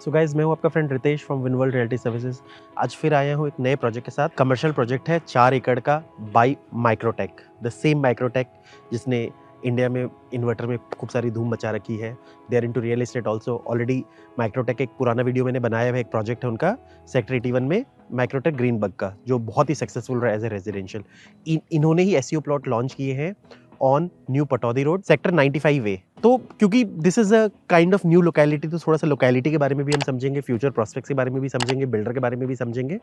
So guys मैं हूं आपका friend Ritesh from Winworld realty services. आज फिर आया हूं एक नए प्रोजेक्ट के साथ। कमर्शियल प्रोजेक्ट है 4 एकड़ का by Microtek, the same Microtek जिसने इंडिया में इन्वर्टर में खूब सारी धूम मचा रखी है। They are into real estate also. Already Microtek एक पुराना वीडियो मैंने बनाया है, एक प्रोजेक्ट है उनका सेक्टर 81 में माइक्रोटेक ग्रीनबग का, जो बहुत ही सक्सेसफुल रहा एज ए रेजिडेंशियल। इन्होंने ही एसईओ प्लॉट लॉन्च किए हैं on new Pataudi road sector 95A। तो क्योंकि this is a kind of new locality, तो थोड़ा सा लोकेलिटी के बारे में भी हम समझेंगे, फ्यूचर प्रोस्पेक्ट्स के बारे में भी समझेंगे, बिल्डर के बारे में भी समझेंगे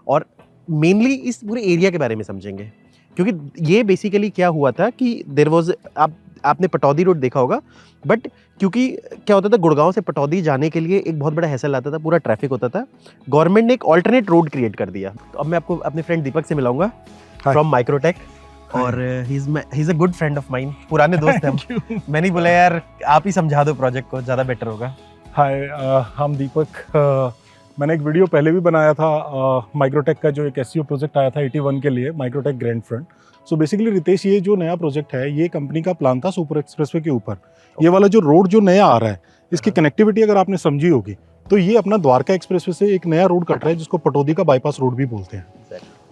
और मेनली इस पूरे एरिया के बारे में समझेंगे। क्योंकि ये बेसिकली क्या हुआ था कि देयर वाज, आपने पटौदी रोड देखा होगा, बट क्योंकि क्या होता था, गुड़गांव से पटौदी जाने के लिए एक बहुत बड़ा हैसल आता था, पूरा ट्रैफिक होता था। गवर्नमेंट ने एक ऑल्टरनेट रोड क्रिएट कर दिया। तो अब मैं आपको अपने फ्रेंड दीपक से मिलाऊंगा फ्रॉम माइक्रोटेक, और he is a good friend of mine, पुराने दोस्त हैं हम। मैंने बोला यार आप ही समझा दो प्रोजेक्ट को, ज़्यादा बेटर होगा। हाय, हम दीपक। मैंने एक वीडियो पहले भी बनाया था माइक्रोटेक का, जो एक एसईओ प्रोजेक्ट आया था 81 के लिए, Microtek grand front. So basically Ritesh, ये जो नया प्रोजेक्ट है ये कंपनी का प्लान था सुपर एक्सप्रेसवे के ऊपर। ये वाला जो रोड जो नया आ रहा है, इसकी कनेक्टिविटी अगर आपने समझी होगी तो ये अपना द्वारका एक्सप्रेसवे से एक नया रोड कट रहा है जिसको पटौदी का बाईपास रोड भी बोलते हैं।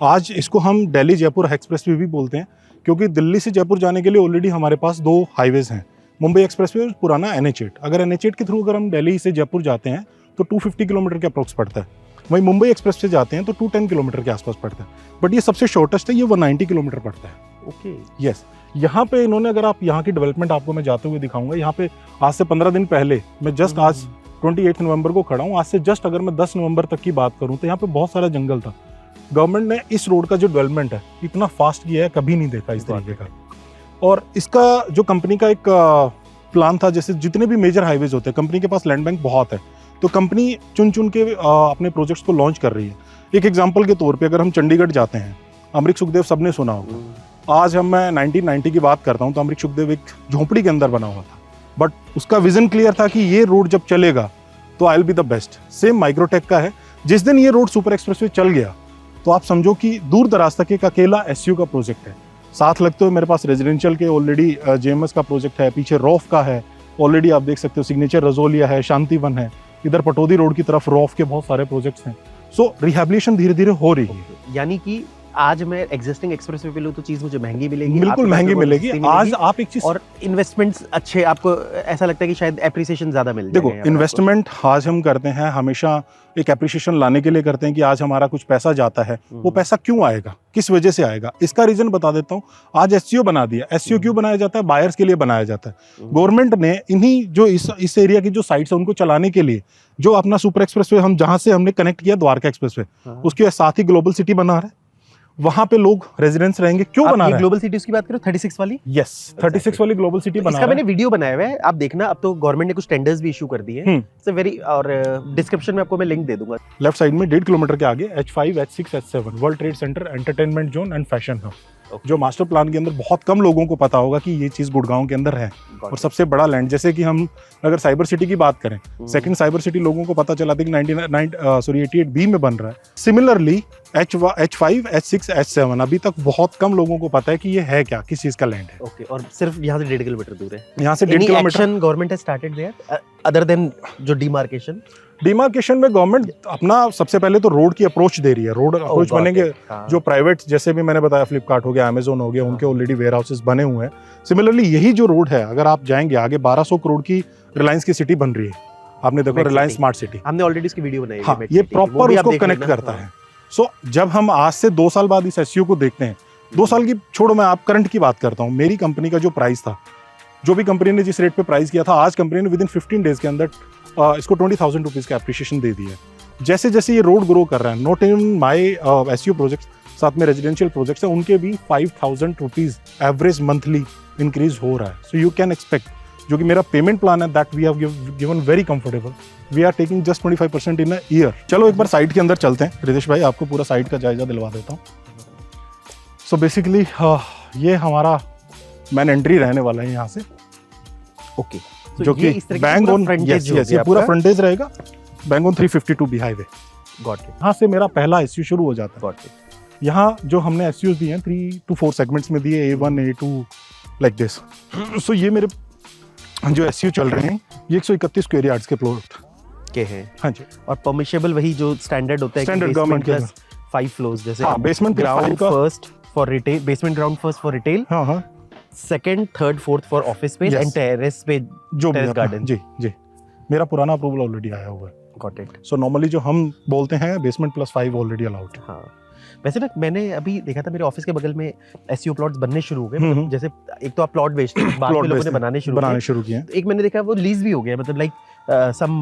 आज इसको हम दिल्ली जयपुर एक्सप्रेसवे भी बोलते हैं, क्योंकि दिल्ली से जयपुर जाने के लिए ऑलरेडी हमारे पास 2 हाईवेज हैं, मुंबई एक्सप्रेसवे और पुराना NH8। अगर NH8 के थ्रू अगर हम दिल्ली से जयपुर जाते हैं तो 250 किलोमीटर के अप्रोक्स पड़ता है। वहीं मुंबई एक्सप्रेस से जाते हैं तो 210 किलोमीटर के आसपास पड़ता है। बट ये सबसे शॉर्टेस्ट है, ये 190 किलोमीटर पड़ता है। Okay, yes. यहाँ पे इन्होंने, अगर आप यहाँ की डेवलपमेंट आपको मैं जाते हुए दिखाऊंगा, यहाँ पे आज से 15 दिन पहले, मैं जस्ट आज 28 नवंबर को खड़ा हूँ, आज से जस्ट अगर मैं 10 नवंबर तक की बात करूँ तो यहाँ पे बहुत सारा जंगल था। गवर्नमेंट ने इस रोड का जो डेवलपमेंट है इतना फास्ट किया है, कभी नहीं देखा इस तरीके का। और इसका जो कंपनी का एक प्लान था, जैसे जितने भी मेजर हाईवेज होते हैं, कंपनी के पास लैंड बैंक बहुत है, तो कंपनी चुन चुन के अपने प्रोजेक्ट्स को लॉन्च कर रही है। एक एग्जांपल के तौर पे अगर हम चंडीगढ़ जाते हैं, अमरीक सुखदेव सबने सुना होगा। आज मैं 1990 की बात करता हूँ तो अमरीक सुखदेव एक झोंपड़ी के अंदर बना हुआ था, बट उसका विजन क्लियर था कि ये रोड जब चलेगा तो I will be the best. Same Microtek का है। जिस दिन ये रोड सुपर एक्सप्रेसवे चल गया तो आप समझो कि दूर दराज तक एक अकेला एसयू का प्रोजेक्ट है। साथ लगते हुए मेरे पास रेजिडेंशियल के ऑलरेडी जेएमएस का प्रोजेक्ट है, पीछे रॉफ का है, ऑलरेडी आप देख सकते हो सिग्नेचर रजोलिया है, शांतिवन है, इधर पटौदी रोड की तरफ रॉफ के बहुत सारे प्रोजेक्ट्स हैं। सो रिहैबिलिटेशन धीरे धीरे हो रही है। यानी कि आज मैं एग्जिस्टिंग एक्सप्रेसवे पे लूं तो चीज मुझे महंगी मिलेगी, बिल्कुल महंगी मिलेगी। आज आप एक चीज, और इन्वेस्टमेंट्स अच्छे, आपको ऐसा लगता है कि शायद एप्रिसिएशन ज्यादा मिल जाएगा। देखो, इन्वेस्टमेंट आज हम करते हैं हमेशा एक एप्रिसिएशन लाने के लिए करते हैं कि आज हमारा कुछ पैसा जाता है, वो पैसा क्यों आएगा, किस वजह से आएगा, इसका रीजन बता देता हूँ। आज एसईओ बना दिया। एसईओ क्यों बनाया जाता है? बायर्स के लिए बनाया जाता है। गवर्नमेंट ने इन्हीं जो इस एरिया की जो साइट्स है उनको चलाने के लिए जो अपना सुपर एक्सप्रेसवे हम जहां से हमने कनेक्ट किया द्वारका एक्सप्रेसवे, उसके साथ ही ग्लोबल सिटी बना रहा है। वहां पे लोग रेजिडेंट्स रहेंगे। क्यों बना रहे हैं? ग्लोबल सिटीज की बात करो, 36 वाली। यस, 36 वाली ग्लोबल सिटी बना रहा है। मैंने वीडियो बनाया हुआ है, आप देखना। अब तो गवर्नमेंट ने कुछ टेंडर्स भी इशू कर दिए हैं। इट्स अ वेरी, और डिस्क्रिप्शन में आपको मैं लिंक दे दूंगा। लेफ्ट साइड में 1.5 किलोमीटर के आगे H5, H6, H7 world trade centre, entertainment zone and fashion hub, जो मास्टर प्लान के अंदर बहुत कम लोगों को पता होगा कि ये चीज गुड़गांव के अंदर है। और सबसे बड़ा लैंड, जैसे कि हम अगर साइबर सिटी की बात करें, सेकंड साइबर सिटी लोगों को पता चला था कि 88B में बन रहा है। सिमिलरली H5, H6, H7 अभी तक बहुत कम लोगों को पता है कि ये है क्या, किस चीज का लैंड है। ओके, और सिर्फ यहाँ से 1.5 किलोमीटर दूर है। यहाँ से 1.5 kilometre. Government has started there other than जो डिमार्केशन में गवर्नमेंट अपना सबसे पहले तो रोड की अप्रोच दे रही है। रोड अप्रोच बनेंगे, जो प्राइवेट, जैसे भी मैंने बताया, फ्लिपकार्ट हो गया, अमेजोन हो गया, उनके ऑलरेडी वेयर हाउसेस बने हुए हैं। सिमिलरली यही जो रोड है, अगर आप जाएंगे आगे, 1200 करोड़ की रिलायंस की सिटी बन रही है। आपने देखो रिलायंस स्मार्ट सिटी, हमने ऑलरेडी इसकी वीडियो बनाई है। हाँ, ये प्रॉपर उसको कनेक्ट करता है। सो जब हम आज से 2 साल बाद इस एसईओ को देखते हैं, 2 साल की छोड़ो, मैं आप करंट की बात करता हूँ। मेरी कंपनी का जो प्राइस था, जो भी कंपनी ने जिस रेट पे प्राइस किया था, आज कंपनी ने विदिन 15 डेज के अंदर इसको 20,000 रुपीज़ का एप्रिशिएशन दे दिया है। जैसे जैसे ये रोड ग्रो कर रहा है, not in my SEO projects, साथ में रेजिडेंशियल प्रोजेक्ट्स हैं, उनके भी 5,000 रुपीज़ एवरेज मंथली इंक्रीज हो रहा है। सो यू कैन एक्सपेक्ट, जो कि मेरा पेमेंट प्लान है, that we have given very comfortable. We are taking just 25% in a year. चलो एक बार साइट के अंदर चलते हैं। रितेश भाई, आपको पूरा साइट का जायजा दिलवा देता हूँ। सो बेसिकली ये हमारा मैन एंट्री रहने वाला है यहाँ से। ओके, जो कि बैंक ऑन, ये पूरा फ्रंटेज रहेगा, bank on 352B highway. Got it. यहाँ से मेरा पहला एसयू शुरू हो जाता है। Got it. यहाँ जो हमने एसयूज दिए हैं 3 to 4 सेगमेंट्स में दिए, A1, A2 लाइक दिस। सो ये मेरे जो एसयू चल रहे हैं, ये 131 स्क्वायर यार्ड्स के प्लॉट के हैं हाँ जी, और परमिशेबल वही जो स्टैंडर्ड होता है Standard government के 5 फ्लोर्स जैसे हाँ basement ground first for retail, basement ground first for retail, हाँ हाँ second third fourth for office space Yes. And terrace पे जो भी टेरेस अपना- गार्डन। जी जी, मेरा पुराना अप्रूवल ऑलरेडी आया हुआ है। Got it. सो नॉर्मली जो हम बोलते हैं बेसमेंट +5 ऑलरेडी अलाउड। हाँ वैसे ना मैंने अभी देखा था मेरे ऑफिस के बगल में एसईओ प्लॉट्स बनने शुरू हो गए, हम्म, मतलब जैसे एक तो आप प्लॉट बेचते हैं, बाद में लोगों ने बनाने शुरू किए, हैं। तो एक मैंने देखा वो लीज भी हो गया, मतलब like some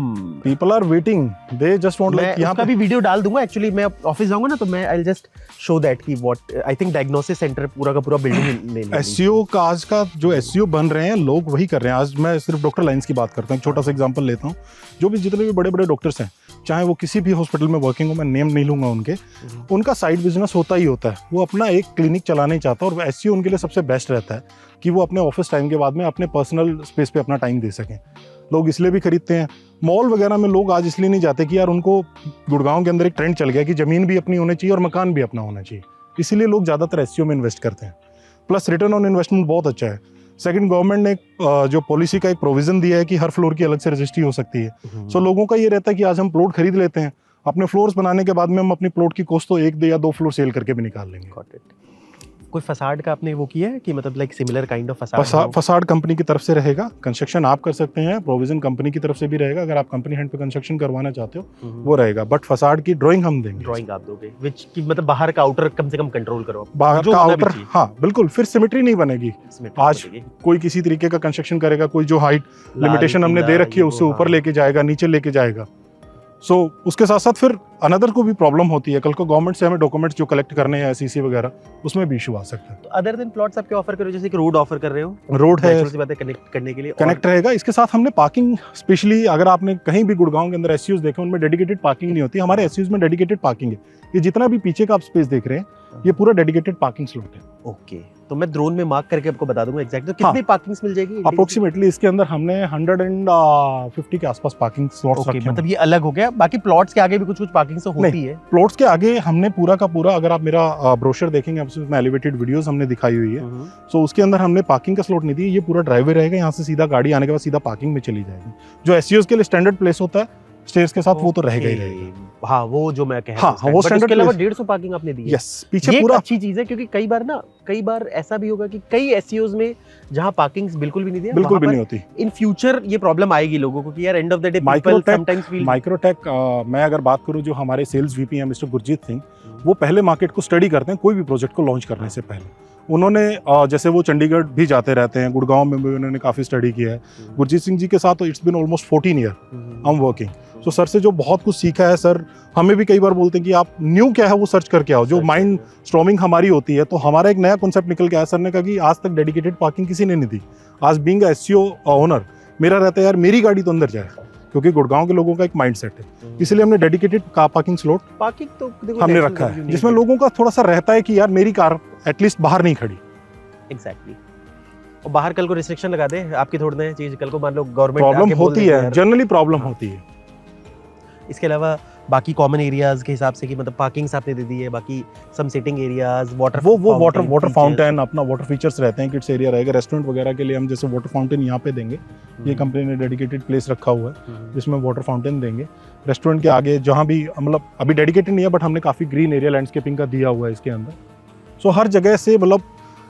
people are waiting, they just want मैं लाइक यहाँ उसका भी वीडियो डाल दूंगा। एक्चुअली मैं ऑफिस जाऊंगा ना तो मैं I will just show that कि what I think diagnosis centre पूरा का पूरा बिल्डिंग ले एसईओ का आज का जो एसईओ बन रहे हैं लोग वही कर रहे हैं। आज मैं सिर्फ डॉक्टर लाइंस की बात करता हूँ, छोटा सा एग्जांपल लेता हूँ। जो भी जितने भी बड़े बड़े डॉक्टर्स हैं, चाहे वो किसी भी हॉस्पिटल में वर्किंग हो, मैं नेम नहीं लूंगा उनके, उनका साइड बिजनेस होता ही होता है। वो अपना एक क्लिनिक चलाना ही चाहता है और एसईओ उनके लिए सबसे बेस्ट रहता है कि वो अपने ऑफिस टाइम के बाद में अपने पर्सनल स्पेस पे अपना टाइम दे सकें। लोग इसलिए भी खरीदते हैं। मॉल वगैरह में लोग आज इसलिए नहीं जाते कि यार उनको गुड़गांव के अंदर एक ट्रेंड चल गया कि ज़मीन भी अपनी होनी चाहिए और मकान भी अपना होना चाहिए, इसीलिए लोग ज़्यादातर एसईओ में इन्वेस्ट करते हैं। प्लस रिटर्न ऑन इन्वेस्टमेंट बहुत अच्छा है। सेकंड, गवर्नमेंट ने जो पॉलिसी का एक प्रोविजन दिया है कि हर फ्लोर की अलग से रजिस्ट्री हो सकती है। सो लोगों का ये रहता है कि आज हम प्लॉट खरीद लेते हैं, अपने फ्लोर्स बनाने के बाद में हम अपनी प्लॉट की कॉस्ट तो 1 या 2 फ्लोर सेल करके भी निकाल लेंगे। Got it. कोई फसाड का आपने वो किया है कि मतलब like similar kind of facade? Facade company की तरफ से रहेगा, कंस्ट्रक्शन आप कर सकते हैं, प्रोविजन कंपनी की तरफ से भी रहेगा। अगर आप कंपनी हैंड पे कंस्ट्रक्शन करवाना चाहते हो वो रहेगा, बट फसाड की ड्राइंग हम देंगे। ड्राइंग आप दोगे विच की मतलब बाहर का आउटर कम से कम कंट्रोल करो, बाहर जो का होना भी आउटर, चाहिए। हाँ बिल्कुल, फिर सिमेट्री नहीं बनेगी। आज कोई किसी तरीके का कंस्ट्रक्शन करेगा, कोई जो हाइट लिमिटेशन हमने दे रखी है उससे ऊपर लेके जाएगा, नीचे लेके जाएगा। सो उसके साथ साथ फिर अनदर को भी प्रॉब्लम होती है। कल को गवर्नमेंट से हमें डॉक्यूमेंट्स जो कलेक्ट करने हैं एसईसी वगैरह, उसमें भी इशू आ सकता है। तो अदर देन प्लॉट्स आप क्या ऑफर कर रहे हो? जैसे कि रोड ऑफर कर रहे हो, रोड है, नेचुरल सी बातें कनेक्ट करने के लिए कनेक्ट रहेगा। इसके साथ हमने पार्किंग, स्पेशली अगर आपने कहीं भी गुड़गांव के अंदर एसयूज देखे, उनमें डेडिकेटेड पार्किंग नहीं होती। हमारे एसयूज में डेडिकेटेड पार्किंग है। ये जितना भी पीछे का आप स्पेस देख रहे हैं, ये पूरा डेडिकेटेड पार्किंग स्लॉट है। ओके, तो मैं ड्रोन में मार्क करके आपको बता दूंगा एग्जैक्ट तो कितनी पार्किंग्स मिल जाएगी अप्रोक्सीमेटली। इसके अंदर हमने 150 के आसपास पार्किंग स्लॉट्स रखे हैं। मतलब ये अलग हो गया, बाकी प्लॉट्स के आगे भी कुछ पार्किंग तो होती है। प्लॉट्स के आगे हमने पूरा का पूरा, अगर आप मेरा ब्रोशर देखेंगे, उसमें एलिवेटेड वीडियोस हमने दिखाई हुई है। सो उसके अंदर हमने पार्किंग का स्लॉट नहीं दी, ये पूरा ड्राइववे रहेगा। यहाँ से सीधा गाड़ी आने के बाद सीधा पार्किंग में चली जाएगी। जो एसयूज के लिए स्टैंडर्ड प्लेस होता है स्टेयर्स के साथ, वो तो रहेगा ही रहेगा। हाँ, वो जो मैं कह रहा हूँ, हाँ, वो स्टैंडर्ड के अलावा 150 पार्किंग आपने दी है। यस, पीछे पूरा अच्छी चीज है, क्योंकि कई बार ऐसा भी होगा कि कई एसईओज में जहाँ पार्किंग्स बिल्कुल भी नहीं दिया, बिल्कुल भी नहीं होती। इन फ्यूचर ये प्रॉब्लम आएगी लोगों को कि यार end of the day Microtek मैं अगर बात करूँ, जो हमारे सेल्स वीपी हैं मिस्टर गुरजीत सिंह, वो पहले मार्केट को स्टडी करते हैं कोई भी प्रोजेक्ट को लॉन्च करने से पहले। उन्होंने जैसे वो चंडीगढ़ भी जाते रहते हैं, गुड़गांव में भी उन्होंने काफ़ी स्टडी किया है। गुरजीत सिंह जी के साथ तो it's been almost 14 year I am working. So sir से जो बहुत कुछ सीखा है। सर हमें भी कई बार बोलते हैं कि आप न्यू क्या है वो सर्च करके आओ। जो माइंड स्ट्रॉमिंग हमारी होती है, तो हमारा एक नया कॉन्सेप्ट निकल के आया। सर ने कहा कि आज तक डेडिकेटेड पार्किंग किसी ने नहीं दी। आज बीइंग एसईओ ओनर मेरा रहता है यार मेरी गाड़ी तो अंदर जाए, क्योंकि गुड़गांव के लोगों का एक माइंडसेट है। इसलिए हमने डेडिकेटेड कार पार्किंग स्लॉट तो हमने रखा है, जिसमें लोगों का थोड़ा सा रहता है कि यार मेरी कार एटलीस्ट बाहर नहीं खड़ी। एग्जैक्टली। और बाहर कल को रिस्ट्रिक्शन लगा दे, आपकी थोड़ी ना चीज, कल को मान लो गवर्नमेंट प्रॉब्लम होती है, जनरली प्रॉब्लम होती है। इसके अलावा बाकी कॉमन एरियाज के हिसाब से कि मतलब पार्किंग्स आपने दे दी है, बाकी सम सिटिंग एरियाज, वाटर फाउंटेन, अपना वाटर फीचर्स रहते हैं, किड्स एरिया रहेगा। रेस्टोरेंट वगैरह के लिए हम जैसे वाटर फाउंटेन यहाँ पे देंगे। ये कंपनी ने डेडिकेटेड प्लेस रखा हुआ है जिसमें वाटर फाउंटेन देंगे। रेस्टोरेंट के आगे जहाँ भी, मतलब अभी डेडिकेटेड नहीं है, बट हमने काफ़ी ग्रीन एरिया लैंडस्केपिंग का दिया हुआ है इसके अंदर। सो हर जगह से मतलब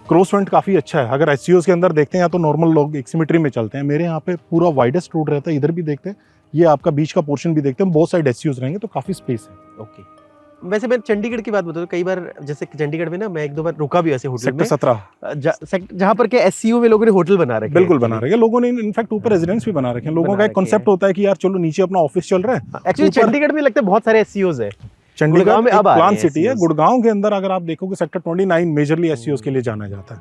क्रॉस फ्रंट काफ़ी अच्छा है। अगर एसईओज के अंदर देखते हैं, या तो नॉर्मल लोग एक सिमेट्री में चलते हैं, मेरे यहाँ पे पूरा वाइडेस्ट रोड रहता है। इधर भी देखते हैं, ये आपका बीच का पोर्शन भी देखते हैं, बहुत साइड एसईओज रहेंगे, तो काफ़ी स्पेस है। ओके। वैसे मैं चंडीगढ़ की बात बताऊँ, कई बार जैसे चंडीगढ़ में ना मैं 1-2 बार रुका भी ऐसे होटल में, सेक्टर 17 जहाँ पर के एसईओ में लोगों ने होटल बना रखे हैं। बिल्कुल बना रखे हैं लोगों ने, इनफैक्ट ऊपर रेजिडेंस भी बना रखे हैं। लोगों का एक कॉन्सेप्ट होता है कि यार चलो नीचे अपना ऑफिस चल रहा है। एक्चुअली चंडीगढ़ में लगता है बहुत सारे एसईओज है। चंडीगढ़ में अब प्लान सिटी है। SEOs। गुड़गांव के अंदर अगर आप देखोगे, सेक्टर 29 मेजरली एसईओज के लिए जाना जाता है।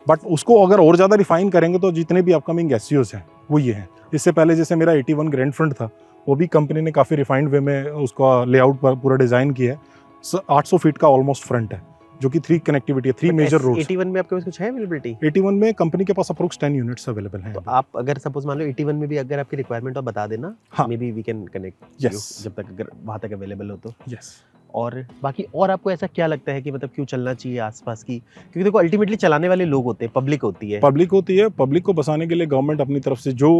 बट उसको अगर और ज्यादा रिफाइन करेंगे तो जितने भी अपकमिंग एसईओज हैं वो ये हैं। इससे पहले जैसे मेरा 81 ग्रैंड फ्रंट था, वो भी कंपनी ने काफी रिफाइंड वे में उसका लेआउट पूरा डिजाइन किया है। 800 फीट का ऑलमोस्ट फ्रंट है, जो कि 3 कनेक्टिविटी है, 3 मेजर रोड्स। 81 में आपके पास कुछ है अवेलेबिलिटी? 81 में कंपनी के पास अप्रोक्स 10 यूनिट्स अवेलेबल हैं। तो आप अगर सपोज मान लो 81 में भी अगर आपकी रिक्वायरमेंट हो बता देना, हाँ। Maybe we can connect Yes. जब तक अगर वहां तक अवेलेबल हो तो। यस। और बाकी और आपको ऐसा क्या लगता है कि मतलब क्यों चलना चाहिए आसपास की, क्योंकि देखो अल्टीमेटली चलाने वाले लोग होते हैं, पब्लिक होती है। पब्लिक होती है, पब्लिक को बसाने के लिए गवर्नमेंट अपनी तरफ से जो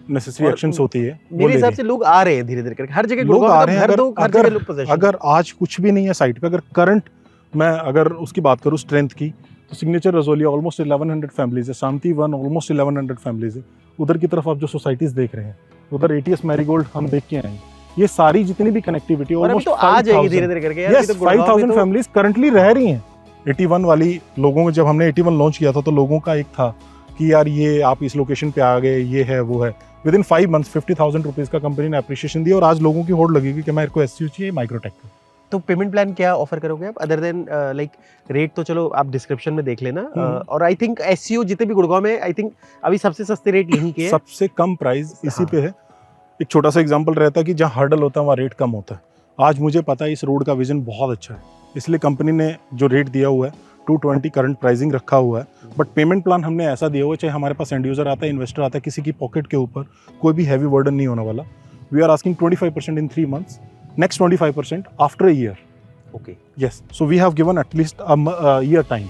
नेसेसरी और एक्शंस होती है वो मेरे ले हिसाब रही से लोग आ रहे हैं धीरे धीरे करके, हर जगह लोग गुड़गांव आ में रहे तो हैं। घर दो, हर जगह लोग अगर पोजेशन। अगर आज कुछ भी नहीं है साइट पे, अगर करंट मैं अगर उसकी बात करूँ स्ट्रेंथ की, तो सिग्नेचर रजोलिया ऑलमोस्ट 1100 फैमिलीज है, शांति वन ऑलमोस्ट 1100 फैमिलीज है। उधर की तरफ आप जो सोसाइटीज देख रहे हैं, उधर एटीएस मैरीगोल्ड हम देख के आए हैं, ये सारी जितनी भी कनेक्टिविटी और अभी ऑलमोस्ट तो आ जाएगी धीरे धीरे करके यार, यस, अभी तो गुड़गांव में 5000 तो फैमिलीज करंटली रह रही हैं। 81 वाली लोगों को, जब हमने 81 लॉन्च किया था तो लोगों का एक था कि यार ये आप इस लोकेशन पे आ गए, ये है वो है। विद इन 5 मंथ्स 50,000 रुपीज का कंपनी ने अप्रिशिएशन दिया और आज लोगों की होड़ लगेगी कि मेरे को एससीयू चाहिए माइक्रोटेक का। तो पेमेंट प्लान क्या ऑफर करोगे आप, अदर देन लाइक रेट तो चलो आप डिस्क्रिप्शन में देख लेना। और आई थिंक एससीयू जितने भी गुड़गांव में, आई थिंक अभी सबसे सस्ते रेट यहीं के हैं। सबसे कम प्राइस इसी हाँ। पे है। एक छोटा सा एग्जांपल रहता है कि जहाँ हर्डल होता है वहाँ रेट कम होता है। आज मुझे पता है इस रोड का विजन बहुत अच्छा है, इसलिए कंपनी ने जो रेट दिया हुआ है 220 करंट प्राइसिंग रखा हुआ है। बट पेमेंट प्लान हमने ऐसा दिया हुआ है, चाहे हमारे पास एंड यूजर आता है, इन्वेस्टर आता है, किसी की पॉकेट के ऊपर कोई भी हैवी बर्डन नहीं होने वाला। We are asking 25% in 3 months, next 25% after a year. Okay, yes, so we have given at least a year time.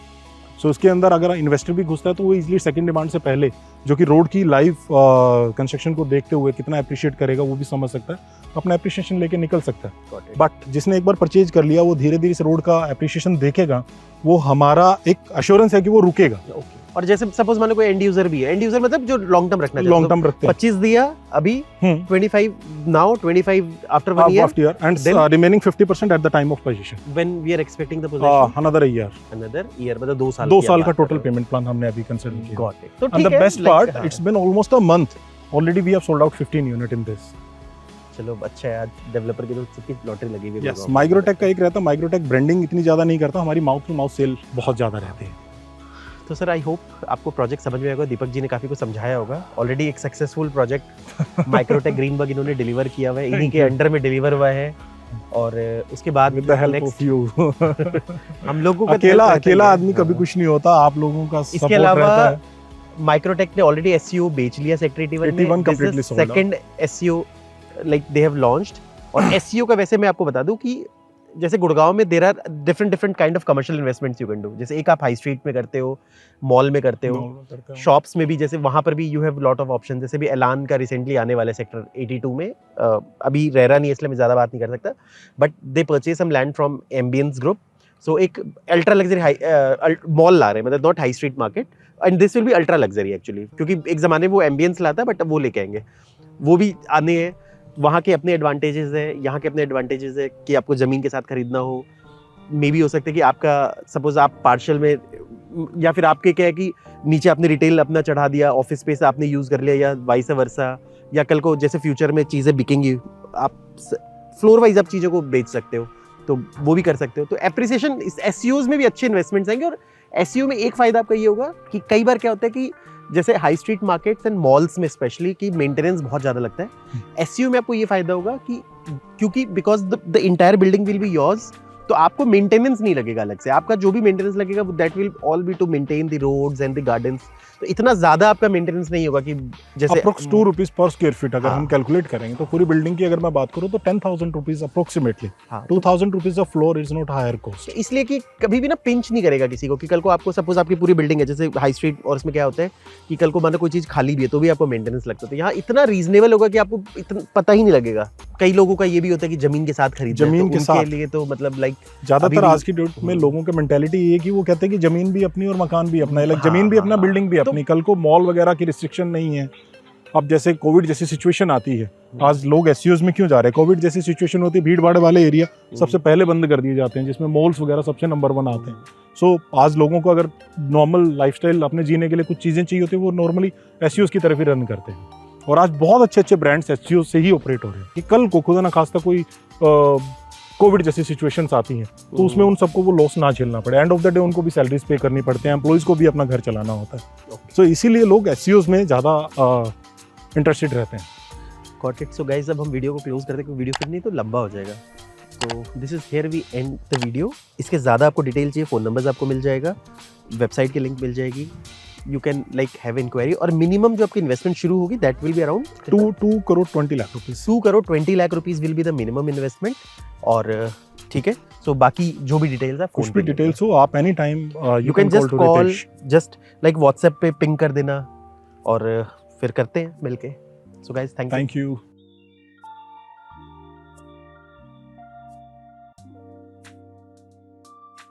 सो इसके अंदर अगर इन्वेस्टर भी घुसता है तो वो इजीली सेकंड डिमांड से पहले, जो कि रोड की लाइव कंस्ट्रक्शन को देखते हुए कितना अप्रिशिएट करेगा वो भी समझ सकता है, अपना अप्रिशिएशन लेके निकल सकता है। बट जिसने एक बार परचेज कर लिया वो धीरे धीरे इस रोड का अप्रिशिएशन देखेगा, वो हमारा एक अश्योरेंस है कि वो रुकेगा। और जैसे सपोज मान लो कोई एंड यूजर भी है, एंड यूजर मतलब जो लॉन्ग टर्म रखना लॉन्ग टर्म रखते हैं। 25 दिया अभी, 25 now, 25 after 1 year, and then remaining 50% at the time of possession. when we are expecting the possession, Another year. another year मतलब 2 साल 2 साल का टोटल पेमेंट प्लान हमने अभी कंसीडर किया। Got it. तो And ठीक the है, best part, it's been almost a month. Already we have sold out 15 unit in this. चलो अच्छा है, आज डेवलपर की तो सबकी लॉटरी लगी हुई है। Yes, माइक्रोटेक का एक रहता है, माइक्रोटेक ब्रांडिंग इतनी ज्यादा नहीं करता, हमारी माउथ टू माउथ सेल बहुत ज्यादा रहती है। तो सर आई होप आपको प्रोजेक्ट समझ में आएगा, दीपक जी ने काफी कुछ समझाया होगा। ऑलरेडी एक सक्सेसफुल प्रोजेक्ट माइक्रोटेक ग्रीनबर्ग इन्होंने डिलीवर किया हुआ है, इन्हीं के अंडर में डिलीवर हुआ है। और उसके बाद With the help of you. हम लोगों का अकेला आदमी कभी कुछ नहीं होता, आप लोगों का इसके सपोर्ट अलावा रहता है। माइक्रोटेक ने ऑलरेडी एससीओ बेच लिया sector 81 completely sold out. Second SCO like they have launched. और एससीओ का वैसे मैं आपको बता दूं कि जैसे गुड़गांव में there are different kind of commercial investments you can do. जैसे एक आप हाई स्ट्रीट में करते हो, मॉल में करते हो, शॉप्स में भी, जैसे वहां पर भी you have lot of option. जैसे भी एलान का रिसेंटली आने वाला है सेक्टर 82 में, अभी रेरा नहीं है इसलिए मैं ज़्यादा बात नहीं कर सकता, but they purchase some land from Ambience group. सो एक अल्ट्रा लग्जरी मॉल ला रहे हैं, मतलब not high street market, and this will be ultra luxury actually, क्योंकि एक ज़माने में वो एम्बियंस लाता है बट अब वो लेके आएंगे, वो भी आने हैं। वहाँ के अपने एडवांटेजेस है, यहाँ के अपने एडवांटेजेस है कि आपको ज़मीन के साथ खरीदना हो, मे भी हो सकता है कि आपका सपोज आप पार्शियल में, या फिर आपके क्या है कि नीचे आपने रिटेल अपना चढ़ा दिया, ऑफिस स्पेस आपने यूज़ कर लिया, या वाइस वर्सा, या कल को जैसे फ्यूचर में चीज़ें बिकेंगी, आप फ्लोर वाइज आप चीज़ों को बेच सकते हो, तो वो भी कर सकते हो। तो एप्रिसिएशन इस एससीओज में भी अच्छे इन्वेस्टमेंट्स आएंगे। और एससीओ में एक फ़ायदा आपका ये होगा कि कई बार क्या होता है कि जैसे high street markets and malls में स्पेशली कि मेंटेनेंस बहुत ज़्यादा लगता है। एससीओ में आपको ये फ़ायदा होगा कि क्योंकि because the entire building will be yours, तो आपको मेंटेनेंस नहीं लगेगा अलग से। आपका जो भी मेंटेनेंस लगेगा that will all be to maintain the roads and the gardens. तो इतना ज़्यादा आपका मेंटेनेंस नहीं होगा कि जैसे approx 2 rupees per square feet अगर हाँ। हम कैलकुलेट करेंगे तो पूरी बिल्डिंग की अगर मैं बात करूँ तो 10,000 रुपीज अप्रोक्सीमेटली। हाँ। 2,000 rupees of floor is not higher cost. इसलिए कि कभी भी ना पिंच नहीं करेगा किसी को कि कल को आपको सपोज आपकी पूरी बिल्डिंग है जैसे हाई स्ट्रीट, और इसमें क्या होता है कि कल को मानो कोई चीज़ खाली भी है तो भी आपको मेंटेनेंस लगता है। तो यहाँ इतना रीजनेबल होगा कि आपको इतना पता ही नहीं लगेगा। कई लोगों का ये भी होता है कि जमीन के साथ खरीदना है, जमीन तो के उनके साथ। लिए तो मतलब लाइक ज्यादातर अभी आज की डेट में लोगों का मेंटेलिटी ये है कि वो कहते हैं कि जमीन भी अपनी और मकान भी अपना है, लाइक हाँ, जमीन भी हाँ, अपना, हाँ। बिल्डिंग भी अपनी। कल को मॉल वगैरह की रिस्ट्रिक्शन नहीं है। अब जैसे कोविड जैसी सिचुएशन आती है, आज लोग एससीओज में क्यों जा रहे हैं? कोविड जैसी सिचुएशन होती है, भीड़ भाड़ वाले एरिया सबसे पहले बंद कर दिए जाते हैं, जिसमें मॉल्स वगैरह सबसे नंबर 1 आते हैं। सो आज लोगों को अगर नॉर्मल लाइफस्टाइल अपने जीने के लिए कुछ चीज़ें चाहिए होती है, वो नॉर्मली एससीओज की तरफ ही रन करते हैं। और आज बहुत अच्छे अच्छे ब्रांड्स एससीओ से ही ऑपरेट हो रहे हैं कि कल को खुदा ना खास्ता कोई कोविड जैसी सिचुएशंस आती हैं तो उसमें उन सबको वो लॉस ना झेलना पड़े। एंड ऑफ द डे उनको भी सैलरीज पे करनी पड़ते हैं, एम्प्लॉइज को भी अपना घर चलाना होता है। सो इसीलिए लोग एससीओज में ज़्यादा इंटरेस्टेड रहते हैं। Got it. सो गाइस अब हम वीडियो को क्लोज करते हैं क्योंकि वीडियो फिर नहीं तो लंबा हो जाएगा। तो this is here we end the video. इसके ज़्यादा आपको डिटेल चाहिए, फ़ोन नंबर्स आपको मिल जाएगा, वेबसाइट की लिंक मिल जाएगी, you can like have inquiry. और मिनिमम जो आपकी इन्वेस्टमेंट शुरू होगी that will be around 2 crore 20 lakh rupees. 2 crore 20 lakh rupees will be the minimum investment. और ठीक है, सो बाकी जो भी डिटेल्स है कुछ भी डिटेल्स हो आप any time you can just call, just like WhatsApp पे पिंग कर देना और फिर करते हैं मिलके। So guys thank you. Thank you.